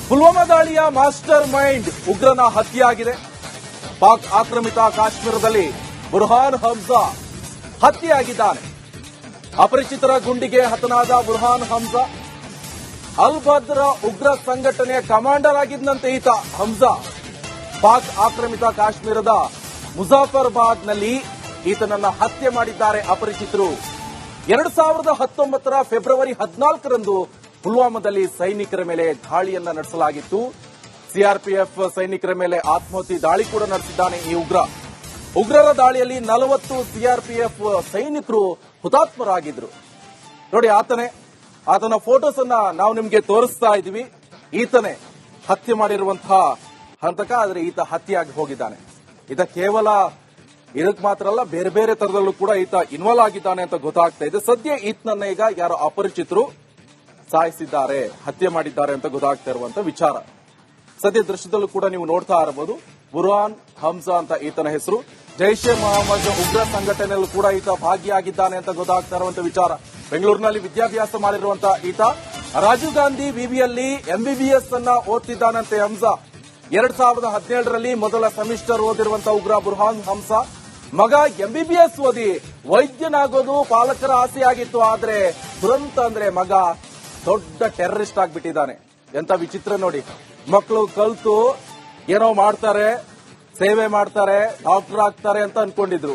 ಪುಲ್ವಾಮಾ ದಾಳಿಯ master mind ಉಗ್ರನ ಹತ್ಯೆಯಾಗಿದೆ. Pak ಆಕ್ರಮಿತ ಕಾಶ್ಮೀರದಲ್ಲಿ ಬುರ್ಹಾನ್ ಹಮ್ಜಾ ಹತ್ಯೆಯಾಗಿದ್ದಾನೆ. ಅಪರಿಚಿತರ ಗುಂಡಿಗೆ ಹತನಾದ ಬುರ್ಹಾನ್ ಹಮ್ಜಾ ಅಲ್ ಬದ್ರ ಉಗ್ರ ಸಂಘಟನೆಯ ಕಮಾಂಡರ್ ಆಗಿದ್ದಂತೆ ಈತ ಹಮ್ಜಾ ಪಾಕ್ ಆಕ್ರಮಿತ ಕಾಶ್ಮೀರದ ಮುಜಾಫರ್ಬಾದ್ನಲ್ಲಿ ಈತನನ್ನ ಹತ್ಯೆ ಮಾಡಿದ್ದಾರೆ ಅಪರಿಚಿತರು. 2019 ಫೆಬ್ರವರಿ 14ರಂದು ಪುಲ್ವಾಮಾದಲ್ಲಿ ಸೈನಿಕರ ಮೇಲೆ ದಾಳಿಯನ್ನ ನಡೆಸಲಾಗಿತ್ತು. ಸಿಆರ್ಪಿಎಫ್ ಸೈನಿಕರ ಮೇಲೆ ಆತ್ಮಾಹುತಿ ದಾಳಿ ಕೂಡ ನಡೆಸಿದ್ದಾನೆ ಈ ಉಗ್ರರ ದಾಳಿಯಲ್ಲಿ 40 ಸಿಆರ್ಪಿಎಫ್ ಸೈನಿಕರು ಹುತಾತ್ಮರಾಗಿದ್ರು. ನೋಡಿ, ಆತನ ಫೋಟೋಸ್ ಅನ್ನ ನಾವು ನಿಮಗೆ ತೋರಿಸ್ತಾ ಇದ್ದೀವಿ. ಈತನೇ ಹತ್ಯೆ ಮಾಡಿರುವಂತಹ ಹಂತಕ. ಆದ್ರೆ ಈತ ಹತ್ಯೆಯಾಗಿ ಹೋಗಿದ್ದಾನೆ. ಈತ ಕೇವಲ ಇದಕ್ಕೆ ಮಾತ್ರ ಅಲ್ಲ, ಬೇರೆ ಬೇರೆ ತರದಲ್ಲೂ ಕೂಡ ಈತ ಇನ್ವಾಲ್ವ್ ಆಗಿದ್ದಾನೆ ಅಂತ ಗೊತ್ತಾಗ್ತಾ ಇದೆ. ಸದ್ಯ ಈತನನ್ನ ಈಗ ಯಾರೋ ಅಪರಿಚಿತರು ಸಾಯಿಸಿದ್ದಾರೆ, ಹತ್ಯೆ ಮಾಡಿದ್ದಾರೆ ಅಂತ ಗೊತ್ತಾಗ್ತಾ ಇರುವಂತ ವಿಚಾರ. ಸದ್ಯ ದೃಶ್ಯದಲ್ಲೂ ಕೂಡ ನೀವು ನೋಡ್ತಾ ಇರಬಹುದು. ಬುರ್ಹಾನ್ ಹಮ್ಜಾ ಅಂತ ಈತನ ಹೆಸರು. ಜೈಷ್ ಎ ಮೊಹಮ್ಮದ್ ಉಗ್ರ ಸಂಘಟನೆಯಲ್ಲೂ ಕೂಡ ಈತ ಭಾಗಿಯಾಗಿದ್ದಾನೆ ಅಂತ ಗೊತ್ತಾಗ್ತಾ ಇರುವಂತ ವಿಚಾರ. ಬೆಂಗಳೂರಿನಲ್ಲಿ ವಿದ್ಯಾಭ್ಯಾಸ ಮಾಡಿರುವಂತಹ ಈತ ರಾಜೀವ್ ಗಾಂಧಿ ವಿವಿಯಲ್ಲಿ ಎಂಬಿಬಿಎಸ್ ಅನ್ನ ಓದ್ತಿದ್ದಾನಂತೆ ಹಮ್ಜಾ. 2017ರಲ್ಲಿ ಮೊದಲ ಸೆಮಿಸ್ಟರ್ ಓದಿರುವಂತಹ ಉಗ್ರ ಬುರ್ಹಾನ್ ಹಮ್ಜಾ ಮಗ ಎಂಬಿಬಿಎಸ್ ಓದಿ ವೈದ್ಯನಾಗೋದು ಪಾಲಕರ ಆಸೆಯಾಗಿತ್ತು. ಆದ್ರೆ ದುರಂತ ಅಂದ್ರೆ ಮಗ ದೊಡ್ಡ ಟೆರರಿಸ್ಟ್ ಆಗ್ಬಿಟ್ಟಿದ್ದಾನೆ. ಎಂತ ವಿಚಿತ್ರ ನೋಡಿ. ಮಕ್ಕಳು ಕಲ್ತು ಏನೋ ಮಾಡ್ತಾರೆ, ಸೇವೆ ಮಾಡ್ತಾರೆ, ಡಾಕ್ಟರ್ ಆಗ್ತಾರೆ ಅಂತ ಅನ್ಕೊಂಡಿದ್ರು.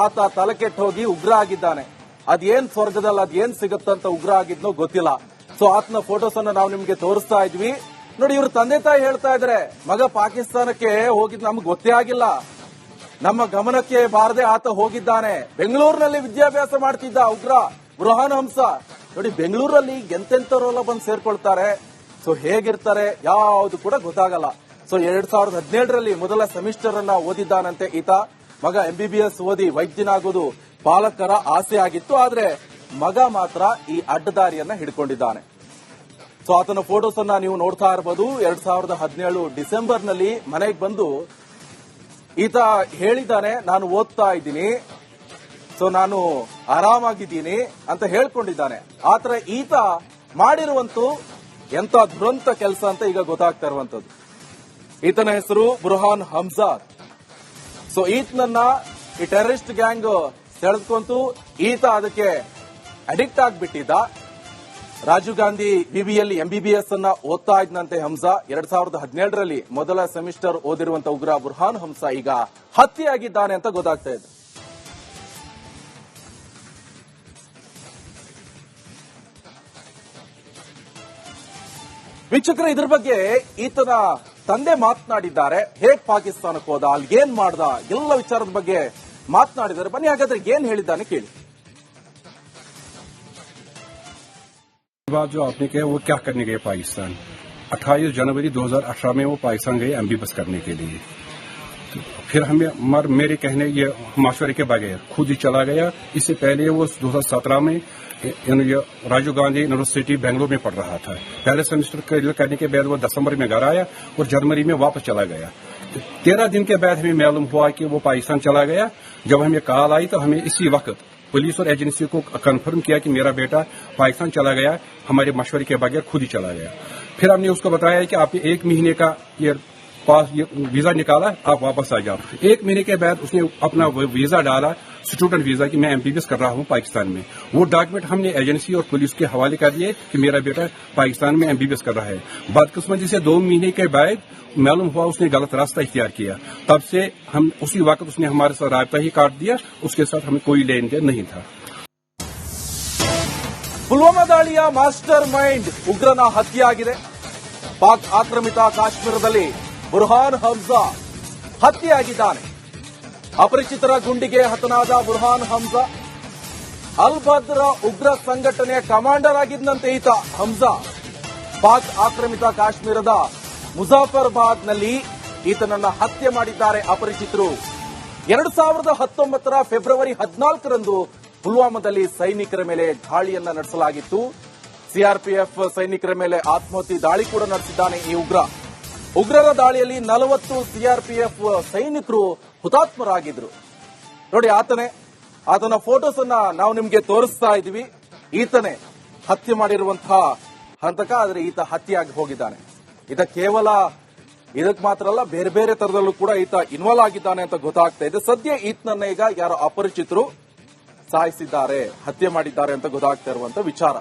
ಆತ ತಲೆ ಕೆಟ್ಟು ಹೋಗಿ ಉಗ್ರ ಆಗಿದ್ದಾನೆ. ಅದೇನ್ ಸ್ವರ್ಗದಲ್ಲಿ ಅದೇನ್ ಸಿಗುತ್ತಂತ ಉಗ್ರ ಆಗಿದ್ನೋ ಗೊತ್ತಿಲ್ಲ. ಸೊ ಆತನ ಫೋಟೋಸ್ ಅನ್ನ ನಾವು ನಿಮ್ಗೆ ತೋರಿಸ್ತಾ ಇದ್ವಿ. ನೋಡಿ, ಇವ್ರ ತಂದೆ ತಾಯಿ ಹೇಳ್ತಾ ಇದ್ರೆ ಮಗ ಪಾಕಿಸ್ತಾನಕ್ಕೆ ಹೋಗಿದ್ ನಮ್ಗೆ ಗೊತ್ತೇ ಆಗಿಲ್ಲ, ನಮ್ಮ ಗಮನಕ್ಕೆ ಬಾರದೆ ಆತ ಹೋಗಿದ್ದಾನೆ. ಬೆಂಗಳೂರಿನಲ್ಲಿ ವಿದ್ಯಾಭ್ಯಾಸ ಮಾಡ್ತಿದ್ದ ಉಗ್ರ ಬುರ್ಹಾನ್ ಹಮ್ಜಾ. ನೋಡಿ, ಬೆಂಗಳೂರಲ್ಲಿ ಎಂತೆಂತವರೆಲ್ಲ ಬಂದು ಸೇರ್ಕೊಳ್ತಾರೆ. ಸೊ ಹೇಗಿರ್ತಾರೆ ಯಾವುದು ಕೂಡ ಗೊತ್ತಾಗಲ್ಲ. ಸೊ 2017ರಲ್ಲಿ ಮೊದಲ ಸೆಮಿಸ್ಟರ್ ಅನ್ನ ಓದಿದ್ದಾನಂತೆ ಈತ. ಮಗ ಎಂಬಿಬಿಎಸ್ ಓದಿ ವೈದ್ಯನಾಗೋದು ಪಾಲಕರ ಆಸೆ ಆಗಿತ್ತು. ಆದ್ರೆ ಮಗ ಮಾತ್ರ ಈ ಅಡ್ಡದಾರಿಯನ್ನ ಹಿಡ್ಕೊಂಡಿದ್ದಾನೆ. ಸೊ ಆತನ ಫೋಟೋಸ್ ಅನ್ನ ನೀವು ನೋಡ್ತಾ ಇರಬಹುದು. 2017 ಡಿಸೆಂಬರ್ನಲ್ಲಿ ಮನೆಗೆ ಬಂದು ಈತ ಹೇಳಿದ್ದಾನೆ, ನಾನು ಓದ್ತಾ ಇದ್ದೀನಿ, ಸೊ ನಾನು ಆರಾಮಾಗಿದ್ದೀನಿ ಅಂತ ಹೇಳ್ಕೊಂಡಿದ್ದಾನೆ. ಆತರ ಈತ ಮಾಡಿರುವಂತೂ ಎಂತ ದುರಂತ ಕೆಲಸ ಅಂತ ಈಗ ಗೊತ್ತಾಗ್ತಾ ಇರುವಂತದ್ದು. ಈತನ ಹೆಸರು ಬುರ್ಹಾನ್ ಹಮ್ಜಾ. ಸೊ ಈತನನ್ನ ಈ ಟೆರರಿಸ್ಟ್ ಗ್ಯಾಂಗ್ ಸೆಳೆದುಕೊಂತು. ಈತ ಅದಕ್ಕೆ ಅಡಿಕ್ಟ್ ಆಗ್ಬಿಟ್ಟಿದ್ದ. ರಾಜೀವ್ ಗಾಂಧಿ ವಿವಿಯಲ್ಲಿ ಎಂಬಿಬಿಎಸ್ ಅನ್ನ ಓದ್ತಾ ಇದ್ದಂತೆ ಹಮ್ಜಾ. 2017ರಲ್ಲಿ ಮೊದಲ ಸೆಮಿಸ್ಟರ್ ಓದಿರುವಂತಹ ಉಗ್ರ ಬುರ್ಹಾನ್ ಹಮ್ಜಾ ಈಗ ಹತ್ಯೆಯಾಗಿದ್ದಾನೆ ಅಂತ ಗೊತ್ತಾಗ್ತಾ ಇದೆ. ವೀಕ್ಷಕರೇ, ಇದ್ರ ಬಗ್ಗೆ ಈತನ ತಂದೆ ಮಾತನಾಡಿದ್ದಾರೆ. ಹೇಗ್ ಪಾಕಿಸ್ತಾನಕ್ಕೆ ಹೋದ, ಅಲ್ಲಿ ಏನ್ ಮಾಡ್ದ, ಎಲ್ಲ ವಿಚಾರದ ಬಗ್ಗೆ ಮಾತನಾಡಿದ್ದಾರೆ. ಬನ್ನಿ ಹಾಗಾದ್ರೆ ಏನ್ ಹೇಳಿದ್ದಾನೆ ಕೇಳಿ. बात जो आपने कहा वो क्या करने गए पाकिस्तान। 28 जनवरी 2018 में वो पाकिस्तान गए एमबीबीएस करने के लिए। तो फिर हमें मेरे कहने ये मशवरे के बगैर खुद ही चला गया। इससे पहले वो 2017 में राजीव गांधी यूनिवर्सिटी बेंगलुरु में पढ़ रहा था। पहले सेमेस्टर क्लियर करने के बाद वो दिसंबर में घर आया और जनवरी में वापस चला गया। 13 दिन के बाद हमें मालूम हुआ कि वो पाकिस्तान चला गया। जब हमें कॉल आई तो हमें इसी वक्त पुलिस और एजेंसी को कंफर्म किया कि मेरा बेटा पाकिस्तान चला गया, हमारे मशवरे के बगैर खुद ही चला गया। फिर हमने उसको बताया कि आपने 1 महीने का ये पास वीजा निकाला, आप वापस आ जाओ। 1 महीने के बाद उसने अपना वीजा डाला, स्टूडेंट वीजा, कि मैं एमबीबीएस कर रहा हूं पाकिस्तान में। वो डॉक्यूमेंट हमने एजेंसी और पुलिस के हवाले कर दिए कि मेरा बेटा पाकिस्तान में एमबीबीएस कर रहा है। बदकिस्मती से 2 महीने के बाद मालूम हुआ उसने गलत रास्ता इख्तियार किया। तब से हम उसी वक्त उसने हमारे साथ रायता ही काट दिया, उसके साथ हमें कोई लेन देन नहीं था। ಪುಲ್ವಾಮಾ ದಾಳಿಯ ಮಾಸ್ಟರ್ ಮೈಂಡ್ ಉಗ್ರನ ಹತ್ಯೆಯಾಗಿದೆ. ಪಾಕ್ ಆಕ್ರಮಿತ ಕಾಶ್ಮೀರದಲ್ಲಿ ಬುರ್ಹಾನ್ ಹಮ್ಜಾ ಹತ್ಯೆಯಾಗಿದ್ದಾನೆ. ಅಪರಿಚಿತರ ಗುಂಡಿಗೆ ಹತನಾದ ಬುರ್ಹಾನ್ ಹಮ್ಜಾ ಅಲ್ ಬದ್ರ ಉಗ್ರ ಸಂಘಟನೆಯ ಕಮಾಂಡರ್ ಆಗಿದ್ದಂತೆ ಈತ ಹಮ್ಜಾ ಪಾಕ್ ಆಕ್ರಮಿತ ಕಾಶ್ಮೀರದ ಮುಜಾಫರ್ಬಾದ್ನಲ್ಲಿ ಈತನನ್ನ ಹತ್ಯೆ ಮಾಡಿದ್ದಾರೆ ಅಪರಿಚಿತರು. 2019 ಫೆಬ್ರವರಿ 14ರಂದು ಪುಲ್ವಾಮಾದಲ್ಲಿ ಸೈನಿಕರ ಮೇಲೆ ದಾಳಿಯನ್ನ ನಡೆಸಲಾಗಿತ್ತು. ಸಿಆರ್ಪಿಎಫ್ ಸೈನಿಕರ ಮೇಲೆ ಆತ್ಮಾಹುತಿ ದಾಳಿ ಕೂಡ ನಡೆಸಿದ್ದಾನೆ ಈ ಉಗ್ರರ ದಾಳಿಯಲ್ಲಿ 40 ಸಿಆರ್ಪಿಎಫ್ ಸೈನಿಕರು ಹುತಾತ್ಮರಾಗಿದ್ರು. ನೋಡಿ, ಆತನ ಫೋಟೋಸ್ ಅನ್ನ ನಾವು ನಿಮ್ಗೆ ತೋರಿಸ್ತಾ ಇದ್ವಿ. ಈತನೇ ಹತ್ಯೆ ಮಾಡಿರುವಂತಹ ಹಂತಕ. ಆದ್ರೆ ಈತ ಹತ್ಯೆಯಾಗಿ ಹೋಗಿದ್ದಾನೆ. ಕೇವಲ ಇದಕ್ ಮಾತ್ರ ಅಲ್ಲ, ಬೇರೆ ಬೇರೆ ತರದಲ್ಲೂ ಕೂಡ ಈತ ಇನ್ವಾಲ್ವ್ ಆಗಿದ್ದಾನೆ ಅಂತ ಗೊತ್ತಾಗ್ತಾ ಇದೆ. ಸದ್ಯ ಈತನನ್ನ ಈಗ ಯಾರೋ ಅಪರಿಚಿತರು ಸಾಯಿಸಿದ್ದಾರೆ, ಹತ್ಯೆ ಮಾಡಿದ್ದಾರೆ ಅಂತ ಗೊತ್ತಾಗ್ತಾ ಇರುವಂತ ವಿಚಾರ.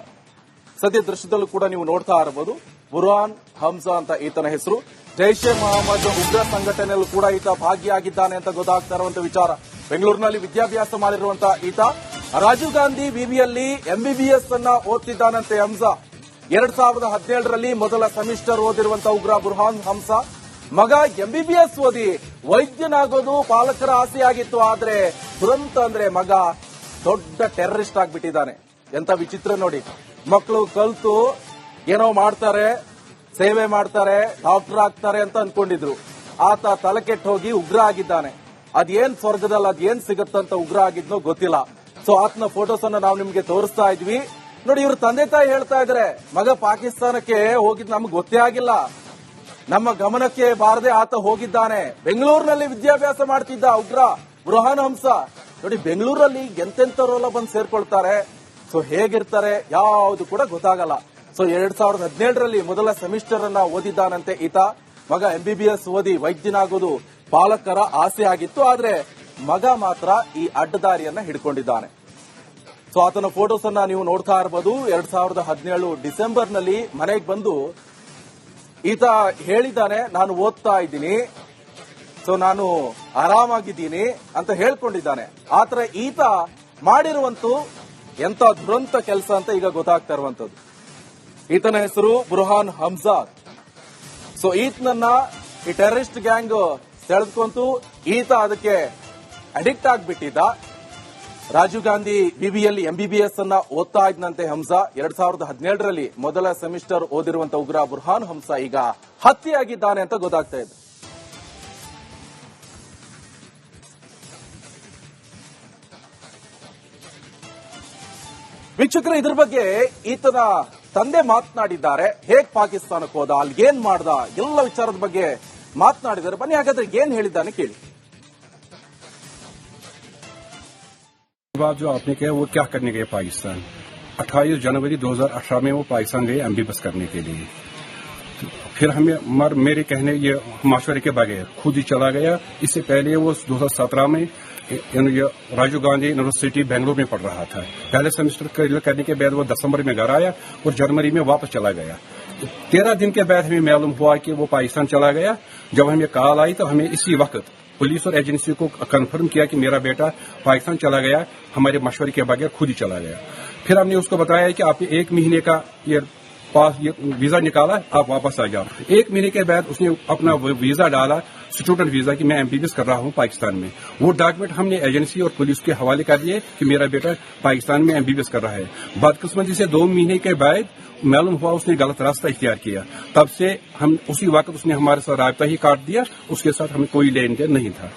ಸದ್ಯ ದೃಶ್ಯದಲ್ಲೂ ಕೂಡ ನೀವು ನೋಡ್ತಾ ಇರಬಹುದು. ಬುರ್ಹಾನ್ ಹಮ್ಜಾ ಅಂತ ಈತನ ಹೆಸರು. ಜೈಷ್ ಎ ಮೊಹಮ್ಮದ್ ಉಗ್ರ ಸಂಘಟನೆಯಲ್ಲೂ ಕೂಡ ಈತ ಭಾಗಿಯಾಗಿದ್ದಾನೆ ಅಂತ ಗೊತ್ತಾಗ್ತಾ ಇರುವಂತ ವಿಚಾರ. ಬೆಂಗಳೂರಿನಲ್ಲಿ ವಿದ್ಯಾಭ್ಯಾಸ ಮಾಡಿರುವಂತ ಈತ ರಾಜೀವ್ ಗಾಂಧಿ ವಿವಿಯಲ್ಲಿ MBBS ಅನ್ನ ಓದ್ತಿದ್ದಾನಂತೆ. ಹಮ್ಜಾ 2017ರಲ್ಲಿ ಮೊದಲ ಸೆಮಿಸ್ಟರ್ ಓದಿರುವಂತ ಉಗ್ರ ಬುರ್ಹಾನ್ ಹಮ್ಜಾ ಮಗ MBBS ಓದಿ ವೈದ್ಯನಾಗೋದು ಪಾಲಕರ ಆಸೆಯಾಗಿತ್ತು. ಆದ್ರೆ ದುರಂತ ಅಂದ್ರೆ ಮಗ ದೊಡ್ಡ ಟೆರರಿಸ್ಟ್ ಆಗ್ಬಿಟ್ಟಿದ್ದಾನೆ. ಎಂತ ವಿಚಿತ್ರ ನೋಡಿ. ಮಕ್ಕಳು ಕಲ್ತು ಏನೋ ಮಾಡ್ತಾರೆ, ಸೇವೆ ಮಾಡ್ತಾರೆ, ಡಾಕ್ಟರ್ ಆಗ್ತಾರೆ ಅಂತ ಅನ್ಕೊಂಡಿದ್ರು. ಆತ ತಲೆ ಕೆಟ್ಟು ಹೋಗಿ ಉಗ್ರ ಆಗಿದ್ದಾನೆ. ಅದೇನ್ ಸ್ವರ್ಗದಲ್ಲಿ ಅದೇನ್ ಸಿಗುತ್ತಂತ ಉಗ್ರ ಆಗಿದ್ನೋ ಗೊತ್ತಿಲ್ಲ. ಸೊ ಆತನ ಫೋಟೋಸ್ ಅನ್ನ ನಾವು ನಿಮ್ಗೆ ತೋರಿಸ್ತಾ ಇದ್ವಿ ನೋಡಿ. ಇವ್ರ ತಂದೆ ತಾಯಿ ಹೇಳ್ತಾ ಇದ್ರೆ ಮಗ ಪಾಕಿಸ್ತಾನಕ್ಕೆ ಹೋಗಿದ್ ನಮ್ಗೆ ಗೊತ್ತೇ ಆಗಿಲ್ಲ, ನಮ್ಮ ಗಮನಕ್ಕೆ ಬಾರದೆ ಆತ ಹೋಗಿದ್ದಾನೆ. ಬೆಂಗಳೂರಿನಲ್ಲಿ ವಿದ್ಯಾಭ್ಯಾಸ ಮಾಡ್ತಿದ್ದ ಉಗ್ರ ಬುರ್ಹಾನ್ ಹಮ್ಜಾ ನೋಡಿ. ಬೆಂಗಳೂರಲ್ಲಿ ಎಂತೆಂತವರೆಲ್ಲ ಬಂದು ಸೇರ್ಕೊಳ್ತಾರೆ. ಸೊ ಹೇಗಿರ್ತಾರೆ ಯಾವುದು ಕೂಡ ಗೊತ್ತಾಗಲ್ಲ. ಸೊ 2017ರಲ್ಲಿ ಮೊದಲ ಸೆಮಿಸ್ಟರ್ ಅನ್ನ ಓದಿದ್ದಾನಂತೆ ಈತ. ಮಗ MBBS ಓದಿ ವೈದ್ಯನಾಗೋದು ಪಾಲಕರ ಆಸೆ ಆಗಿತ್ತು. ಆದ್ರೆ ಮಗ ಮಾತ್ರ ಈ ಅಡ್ಡದಾರಿಯನ್ನ ಹಿಡ್ಕೊಂಡಿದ್ದಾನೆ. ಸೊ ಆತನ ಫೋಟೋಸ್ ಅನ್ನ ನೀವು ನೋಡ್ತಾ ಇರಬಹುದು. 2017 ಡಿಸೆಂಬರ್ನಲ್ಲಿ ಮನೆಗೆ ಬಂದು ಈತ ಹೇಳಿದ್ದಾನೆ, ನಾನು ಓದ್ತಾ ಇದ್ದೀನಿ, ಸೊ ನಾನು ಆರಾಮಾಗಿದ್ದೀನಿ ಅಂತ ಹೇಳ್ಕೊಂಡಿದ್ದಾನೆ. ಆತರ ಈತ ಮಾಡಿರುವಂತೂ ಎಂತ ದುರಂತ ಕೆಲಸ ಅಂತ ಈಗ ಗೊತ್ತಾಗ್ತಾ ಇರುವಂತದ್ದು. ಈತನ ಹೆಸರು ಬುರ್ಹಾನ್ ಹಮ್ಜಾ. ಸೊ ಈತನನ್ನ ಈ ಟೆರರಿಸ್ಟ್ ಗ್ಯಾಂಗ್ ಸೆಳೆದುಕೊಂತು. ಈತ ಅದಕ್ಕೆ ಅಡಿಕ್ಟ್ ಆಗ್ಬಿಟ್ಟಿದ್ದ. ರಾಜೀವ್ ಗಾಂಧಿ ವಿವಿಯಲ್ಲಿ MBBS ಅನ್ನ ಓದ್ತಾ ಇದ್ದಂತೆ ಹಮ್ಜಾ. 2017ರಲ್ಲಿ ಮೊದಲ ಸೆಮಿಸ್ಟರ್ ಓದಿರುವಂತ ಉಗ್ರ ಬುರ್ಹಾನ್ ಹಮ್ಜಾ ಈಗ ಹತ್ಯೆಯಾಗಿದ್ದಾನೆ ಅಂತ ಗೊತ್ತಾಗ್ತಾ ಇದೆ. ವೀಕ್ಷಕರು, ಇದ್ರ ಬಗ್ಗೆ ಈತನ ತಂದೆ ಮಾತನಾಡಿದ್ದಾರೆ. ಹೇಗ್ ಪಾಕಿಸ್ತಾನಕ್ಕೆ ಹೋದ, ಅಲ್ಲಿ ಏನ್ ಮಾಡ್ದ, ಎಲ್ಲ ವಿಚಾರದ ಬಗ್ಗೆ ಮಾತನಾಡಿದ್ದಾರೆ. ಬನ್ನಿ ಹಾಗಾದ್ರೆ ಏನ್ ಹೇಳಿದ್ದಾನೆ ಕೇಳಿ. बात जो आपने किया वो क्या करने गए पाकिस्तान? 28 जनवरी 2018 में वो पाकिस्तान गए MBBS करने के लिए। तो फिर हमें मेरे कहने ये मशवरे के बगैर खुद ही चला गया। इससे पहले वो 2017 में राजीव गांधी यूनिवर्सिटी बेंगलुरु में पढ़ रहा था। पहले सेमेस्टर क्लियर करने के बाद वो दिसंबर में घर आया और जनवरी में वापस चला गया। 13 दिन के बाद हमें मालूम हुआ कि वो पाकिस्तान चला गया। जब हमें कॉल आई तो हमें इसी वक्त पुलिस और एजेंसी को कंफर्म किया कि मेरा बेटा पाकिस्तान चला गया, हमारे मशवरे के बगैर खुद ही चला गया। फिर हमने उसको बताया कि आप 1 महीने का ये वीजा निकाला, आप वापस आ जाओ। 1 महीने के बाद उसने अपना वीजा डाला, स्टूडेंट वीजा, कि मैं MBBS कर रहा हूं पाकिस्तान में। वो डॉक्यूमेंट हमने एजेंसी और पुलिस के हवाले कर दिए कि मेरा बेटा पाकिस्तान में MBBS कर रहा है। बदकिस्मती से 2 महीने के बाद मालूम हुआ उसने गलत रास्ता इख्तियार किया। तब से हम उसी वक्त उसने हमारे साथ राब्ता ही काट दिया, उसके साथ हमें कोई लेन देन नहीं था।